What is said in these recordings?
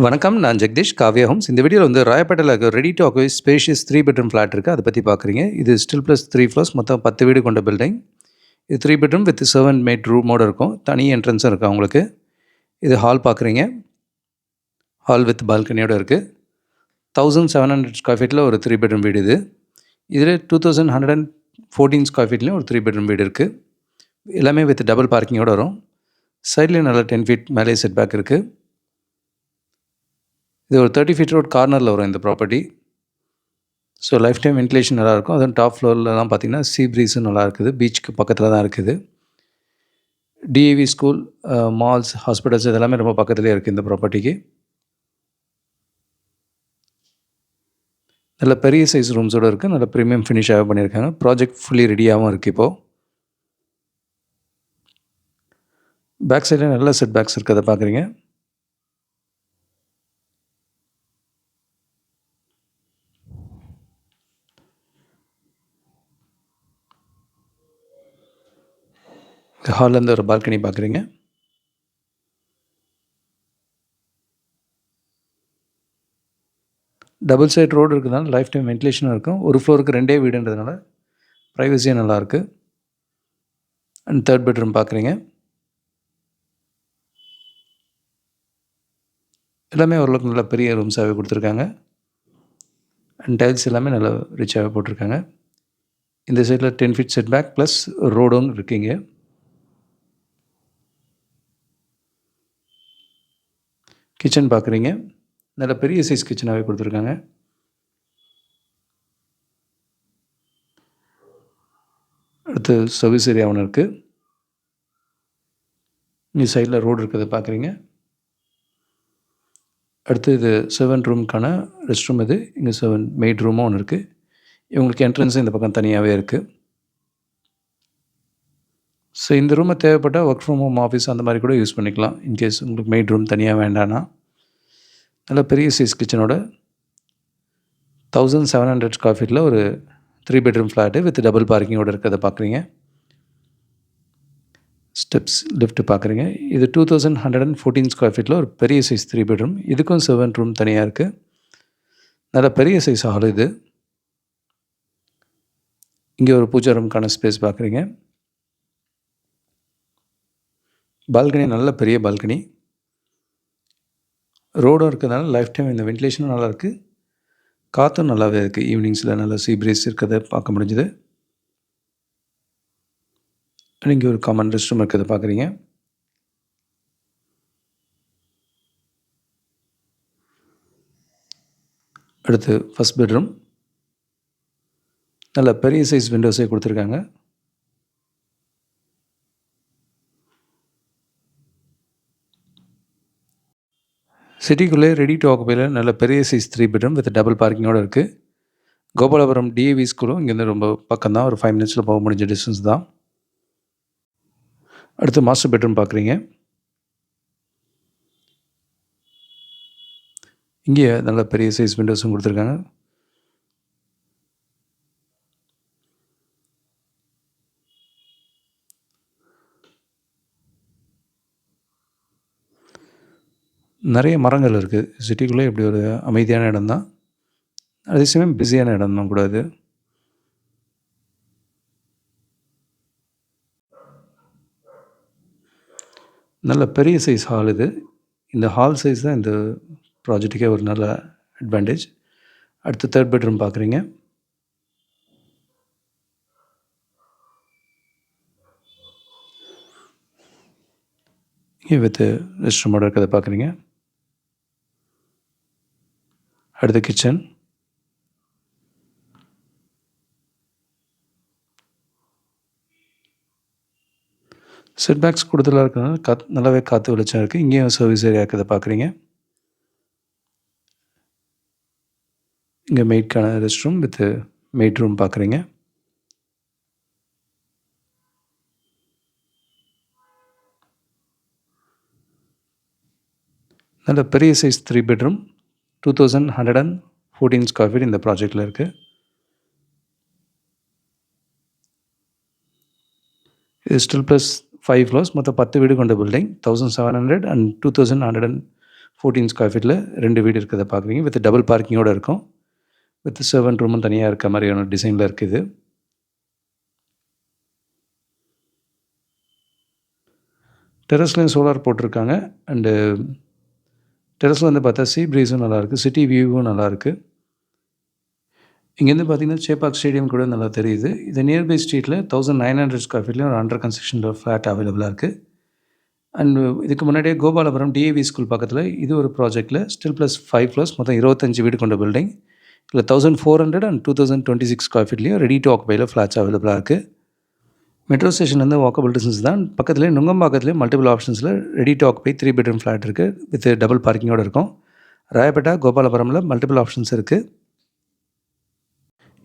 வணக்கம். நான் ஜெகதீஷ், காவ்யா ஹோம்ஸ். இந்த வீடியோல வந்து ராயப்பேட்டையில இருக்க ready to occupy spacious 3 bedroom flat இருக்கு. அத பத்தி பார்க்குறீங்க. இது ஸ்டில் பிளஸ் 3 ஃப்ளோர்ஸ் மொத்தம் 10 வீடு கொண்ட பில்டிங். இது 3 பெட்ரூம் வித் சர்வன்ட் மேட் ரூமோட இருக்கும். தனி என்ட்ரன்ஸும் இருக்கு அவங்களுக்கு. இது ஹால் பார்க்குறீங்க. ஹால் வித் பால்கனியோட இருக்கு. 1700 ஸ்கொயர் ஃபீட்ல ஒரு 3 பெட்ரூம் வீடு இது. இதிலே 2114 ஸ்கொயர் ஃபீட்லயும் ஒரு 3 பெட்ரூம் வீடு இருக்கு. எல்லாமே வித் டபுள் பார்க்கிங்கோட வரும். சைட்லயும் நல்லா 10 ஃபீட் மேலே செட் பேக் இருக்கு. இது ஒரு 30 ஃபீட் ரோட் கார்னரில் வரும் இந்த property. So life time ventilation நல்லாயிருக்கும். அதுவும் டாப் ஃப்ளோர்லலாம் பார்த்தீங்கன்னா சீ ப்ரீஸும் நல்லா இருக்குது. பீச்சுக்கு பக்கத்தில் தான் இருக்குது. டிஏவி ஸ்கூல், மால்ஸ், ஹாஸ்பிட்டல்ஸ் இதெல்லாமே ரொம்ப பக்கத்துலேயே இருக்குது இந்த ப்ராப்பர்ட்டிக்கு. நல்ல பெரிய சைஸ் ரூம்ஸோடு இருக்குது. நல்ல ப்ரீமியம் ஃபினிஷாக பண்ணியிருக்காங்க. ப்ராஜெக்ட் ஃபுல்லி ரெடியாகவும் இருக்குது இப்போது. பேக் சைடில் நல்ல செட் பேக்ஸ் இருக்கிறத பார்க்குறீங்க. ஹால்லேருந்து ஒரு பால்கனி பார்க்குறீங்க. டபுள் சைட் ரோடு இருக்கிறதுனால லைஃப் டைம் வென்டிலேஷனும் இருக்கும். ஒரு ஃப்ளோருக்கு 2 வீடுன்றதுனால ப்ரைவசியும் நல்லாயிருக்கு. அண்ட் 3rd பெட்ரூம் பார்க்குறீங்க. எல்லாமே ஓரளவுக்கு நல்ல பெரிய ரூம்ஸாகவே கொடுத்துருக்காங்க. அண்ட் டைல்ஸ் எல்லாமே நல்லா ரிச்சாகவே போட்டிருக்காங்க. இந்த சைடில் 10 ஃபீட் செட் பேக் ப்ளஸ் ரோடும் இருக்குங்க. கிச்சன் பார்க்குறீங்க. நல்ல பெரிய சைஸ் கிச்சனாகவே கொடுத்துருக்காங்க. அடுத்து சர்வீஸ் ஏரியா ஒன்று இருக்குது. இந்த சைடில் ரோடு இருக்கிறத பார்க்குறீங்க. அடுத்து இது 7 ரூமுக்கான ரெஸ்ட் ரூம் இது. இங்கே 7 மெய்ட் ரூமும் ஒன்று இருக்குது. இவங்களுக்கு என்ட்ரன்ஸும் இந்த பக்கம் தனியாகவே இருக்குது. ஸோ இந்த ரூமை தேவைப்பட்டால் ஒர்க் ஃப்ரம் ஹோம் ஆஃபீஸ் அந்த மாதிரி கூட யூஸ் பண்ணிக்கலாம். இன்கேஸ் உங்களுக்கு மெய்ட் ரூம் தனியாக வேண்டான்னா. நல்ல பெரிய சைஸ் கிச்சனோட 1700 ஸ்கொயர் ஃபீட்டில் ஒரு 3 பெட்ரூம் ஃப்ளாட்டு வித் டபுள் பார்க்கிங்கோடு இருக்கிறத பார்க்குறீங்க. ஸ்டெப்ஸ் லிஃப்ட் பார்க்குறீங்க. இது 2114 ஸ்கொயர் ஃபீட்டில் ஒரு பெரிய சைஸ் 3 பெட்ரூம். இதுக்கும் 7 ரூம் தனியாக இருக்குது. நல்ல பெரிய சைஸ் ஹால் இது. இங்கே ஒரு பூஜா ரூமுக்கான ஸ்பேஸ் பார்க்குறீங்க. பால்கனி நல்ல பெரிய பால்கனி. ரோடும் இருக்கிறதுனால லைஃப் டைம் இந்த வென்டிலேஷனும் நல்லாயிருக்கு. காற்றும் நல்லாவே இருக்குது. ஈவினிங்ஸில் நல்லா சீ பிரீஸ் இருக்கிறத பார்க்க முடிஞ்சுது. இங்கே ஒரு காமன் ரெஸ்ட் ரூம் இருக்கிறத பார்க்குறீங்க. அடுத்து ஃபஸ்ட் பெட்ரூம். நல்ல பெரிய சைஸ் விண்டோஸே கொடுத்துருக்காங்க. சிட்டிக்குள்ளே ரெடி டு ஆக்குபையில் நல்ல பெரிய சைஸ் 3 பெட்ரூம் வித் டபுள் பார்க்கிங்கோடு இருக்குது. கோபாலபுரம் டிஏவி ஸ்கூலும் இங்கேருந்து ரொம்ப பக்கம் தான். ஒரு 5 மினிட்ஸில் போக முடிஞ்ச டிஸ்டன்ஸ் தான். அடுத்து மாஸ்டர் பெட்ரூம் பார்க்குறீங்க. இங்கே நல்ல பெரிய சைஸ் விண்டோஸும் கொடுத்துருக்காங்க. நிறைய மரங்கள் இருக்குது. சிட்டிக்குள்ளே இப்படி ஒரு அமைதியான இடம் தான். அதே சமயம் பிஸியான இடம் தான் கூட அது. நல்ல பெரிய சைஸ் ஹால் இது. இந்த ஹால் சைஸ் தான் இந்த ப்ராஜெக்ட்டுக்கே ஒரு நல்ல அட்வான்டேஜ். அடுத்து 3rd பெட்ரூம் பார்க்குறீங்க. இங்கே வித் ரெஸ்ட் ரூமோட இருக்கிறத பார்க்குறீங்க. அடுத்து கிச்சன். செட் பேக்ஸ் கூடுதலாக இருக்கிறதுனால நல்லாவே காற்று வெளிச்சம் இருக்குது. இங்கேயும் சர்வீஸ் ஏரியா இருக்கிறத பார்க்குறீங்க. இங்கே மெய்ட்கான rest room with maid room பார்க்குறீங்க. நல்ல பெரிய சைஸ் 3 பெட்ரூம் 2114 ஸ்கொயர் ஃபீட் இந்த ப்ராஜெக்டில் இருக்குது. இது ஸ்டில் ப்ளஸ் 5 ஃப்ளோர்ஸ் மொத்தம் 10 வீடு கொண்ட பில்டிங். 1700 அண்ட் 2114 14 ஸ்கொயர் ஃபீட்டில் 2 வீடு இருக்கிறத பார்க்குறீங்க. வித் டபுள் பார்க்கிங்கோடு இருக்கும். வித் சர்வன்ட் ரூமும் தனியாக இருக்க மாதிரியான டிசைனில் இருக்குது. டெரஸ்லேயும் சோலார் போட்டிருக்காங்க. அண்டு டெரஸில் வந்து பார்த்தா சீ ப்ரீஸும் நல்லாயிருக்கு. சிட்டி வியூவும் நல்லாயிருக்கு. இங்கேருந்து பார்த்தீங்கன்னா சேப்பாக் ஸ்டேடியம் கூட நல்லா தெரியுது. இது நியர்பை ஸ்ட்ரீட்டில் 1900 ஸ்கொயர் ஃபீட்லேயும் ஒரு அண்டர் கன்ஸ்ட்ரக்ஷனில் ஃப்ளாட் அவைலபிளாக இருக்குது. அண்டு இதுக்கு முன்னாடியே கோபாலபுரம் டிஏவி ஸ்கூல் பக்கத்தில் இது ஒரு ப்ராஜெக்ட்டில் ஸ்டில் ப்ளஸ் 5 ஃப்ளோர்ஸ் மொத்தம் 25 வீடு கொண்ட பில்டிங். இதில் 1400 அண்ட் 2026 ஸ்கொயர் ஃபீட்லேயும் ரெடி டு ஆக்குபையில் ஃப்ளாட்ஸ் அவைலபிளாக இருக்குது. மெட்ரோ ஸ்டேஷன்லேருந்து வாக்கபிள் டிஸ்டன்ஸ் தான். பக்கத்துலேயே நுங்கம்பாக்கத்துலேயே மல்டிபிள் ஆப்ஷன்ஸில் ready to occupy 3 bedroom flat இருக்குது. வித் டபுள் பார்க்கிங்கோடு இருக்கும். ராயப்பேட்டா கோபாலபுரமில் மல்டிபிள் ஆப்ஷன்ஸ் இருக்குது.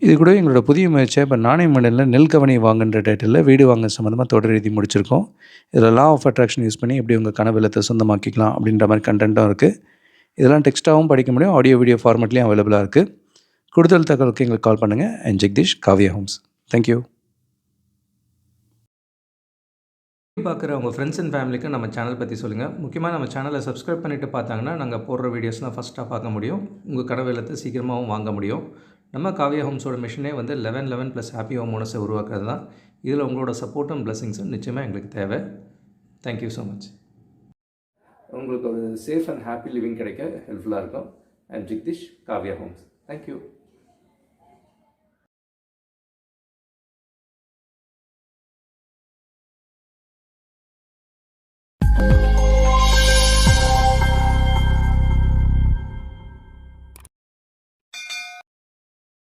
இது கூட எங்களோட புதிய முயற்சியாக இப்போ நாணய மண்டலில் நெல் கவனி வாங்குன்ற டைட்டிலில் வீடு வாங்க சம்மந்தமாக தொடர் எழுதி முடிச்சிருக்கோம். இதில் லா ஆஃப் அட்ராக்ஷன் யூஸ் பண்ணி எப்படி உங்கள் கனவு இல்லத்தை சொந்தமாக்கிக்கலாம் அப்படின்ற மாதிரி கண்டென்ட்டும் இருக்குது. இதெல்லாம் டெக்ஸ்ட்டாகவும் படிக்க முடியும், ஆடியோ வீடியோ ஃபார்மேட்லேயும் அவைலபிளாக இருக்குது. கூடுதல் தகவலுக்கு எங்களுக்கு கால் பண்ணுங்கள். And Jagadish, Kavya homes. Thank you. பார்க்குற உங்கள் ஃப்ரெண்ட்ஸ் அண்ட் ஃபேமிலிக்கு நம்ம சேனல் பற்றி சொல்லுங்கள். முக்கியமாக நம்ம சேனலை சப்ஸ்கிரைப் பண்ணிவிட்டு பார்த்தாங்கன்னா நாங்கள் போடுற வீடியோஸ்லாம் ஃபஸ்ட்டாக பார்க்க முடியும். உங்கள் கனவு இல்லத்தை சீக்கிரமாகவும் வாங்க முடியும். நம்ம காவ்யா ஹோம்ஸோட மிஷனே வந்து 1111 ப்ளஸ் ஹாப்பி ஹோம் ஓனர்ஸை உருவாக்குறது தான். இதில் உங்களோட சப்போர்ட்டும் பிளஸிங்ஸும் நிச்சயமாக எங்களுக்கு தேவை. Thank you so much. உங்களுக்கு ஒரு சேஃப் அண்ட் ஹாப்பி லிவிங் கிடைக்க ஹெல்ப்ஃபுல்லாக இருக்கும். And Jagadish, Kavya homes. Thank you.